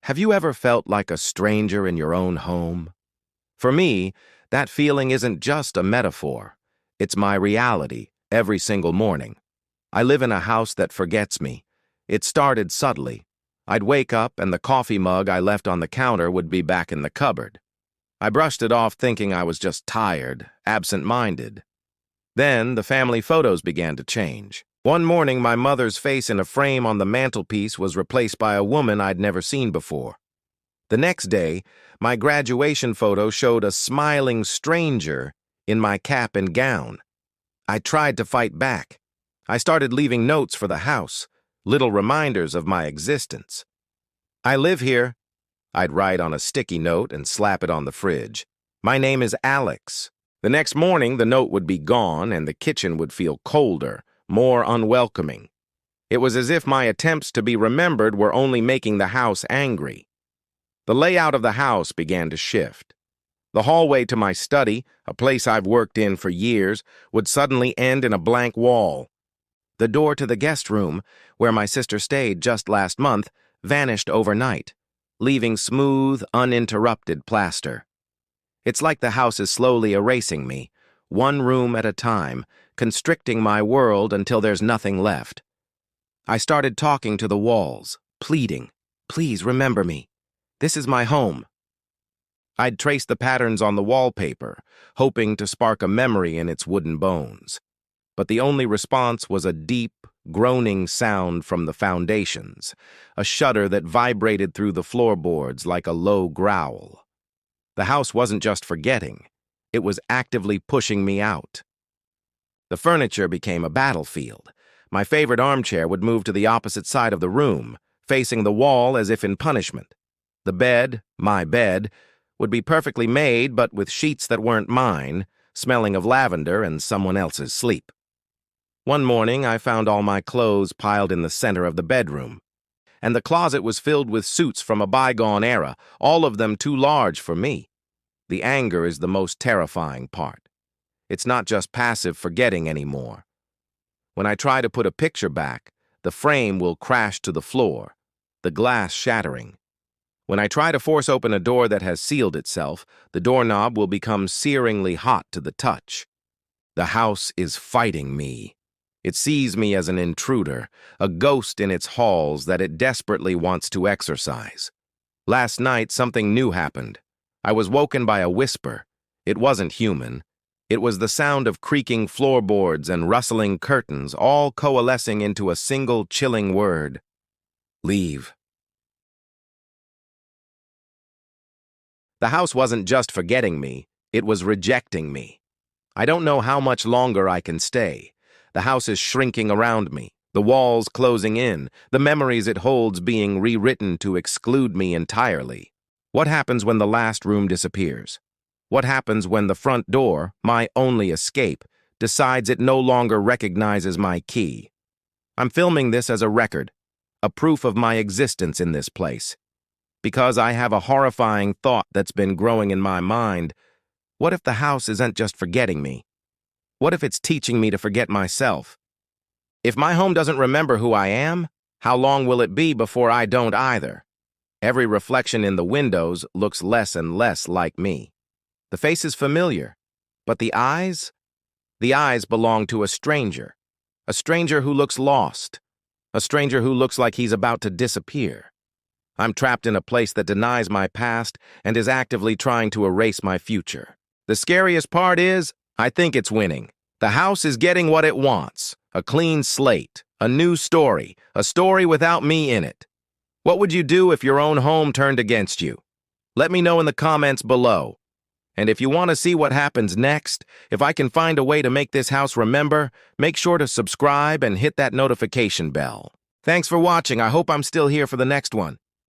Have you ever felt like a stranger in your own home? For me, that feeling isn't just a metaphor. It's my reality every single morning. I live in a house that forgets me. It started subtly. I'd wake up and the coffee mug I left on the counter would be back in the cupboard. I brushed it off thinking I was just tired, absent-minded. Then the family photos began to change. One morning, my mother's face in a frame on the mantelpiece was replaced by a woman I'd never seen before. The next day, my graduation photo showed a smiling stranger in my cap and gown. I tried to fight back. I started leaving notes for the house, little reminders of my existence. "I live here," I'd write on a sticky note and slap it on the fridge. "My name is Alex." The next morning, the note would be gone and the kitchen would feel colder, more unwelcoming. It was as if my attempts to be remembered were only making the house angry. The layout of the house began to shift. The hallway to my study, a place I've worked in for years, would suddenly end in a blank wall. The door to the guest room, where my sister stayed just last month, vanished overnight, leaving smooth, uninterrupted plaster. It's like the house is slowly erasing me, one room at a time, constricting my world until there's nothing left. I started talking to the walls, pleading, "Please remember me. This is my home." I'd trace the patterns on the wallpaper, hoping to spark a memory in its wooden bones. But the only response was a deep, groaning sound from the foundations, a shudder that vibrated through the floorboards like a low growl. The house wasn't just forgetting, it was actively pushing me out. The furniture became a battlefield. My favorite armchair would move to the opposite side of the room, facing the wall as if in punishment. The bed, my bed, would be perfectly made but with sheets that weren't mine, smelling of lavender and someone else's sleep. One morning, I found all my clothes piled in the center of the bedroom, and the closet was filled with suits from a bygone era, all of them too large for me. The anger is the most terrifying part. It's not just passive forgetting anymore. When I try to put a picture back, the frame will crash to the floor, the glass shattering. When I try to force open a door that has sealed itself, the doorknob will become searingly hot to the touch. The house is fighting me. It sees me as an intruder, a ghost in its halls that it desperately wants to exorcise. Last night, something new happened. I was woken by a whisper. It wasn't human. It was the sound of creaking floorboards and rustling curtains, all coalescing into a single chilling word: leave. The house wasn't just forgetting me, it was rejecting me. I don't know how much longer I can stay. The house is shrinking around me, the walls closing in, the memories it holds being rewritten to exclude me entirely. What happens when the last room disappears? What happens when the front door, my only escape, decides it no longer recognizes my key? I'm filming this as a record, a proof of my existence in this place. Because I have a horrifying thought that's been growing in my mind. What if the house isn't just forgetting me? What if it's teaching me to forget myself? If my home doesn't remember who I am, how long will it be before I don't either? Every reflection in the windows looks less and less like me. The face is familiar, but the eyes? The eyes belong to a stranger who looks lost, a stranger who looks like he's about to disappear. I'm trapped in a place that denies my past and is actively trying to erase my future. The scariest part is, I think it's winning. The house is getting what it wants, a clean slate, a new story, a story without me in it. What would you do if your own home turned against you? Let me know in the comments below. And if you want to see what happens next, if I can find a way to make this house remember, make sure to subscribe and hit that notification bell. Thanks for watching. I hope I'm still here for the next one.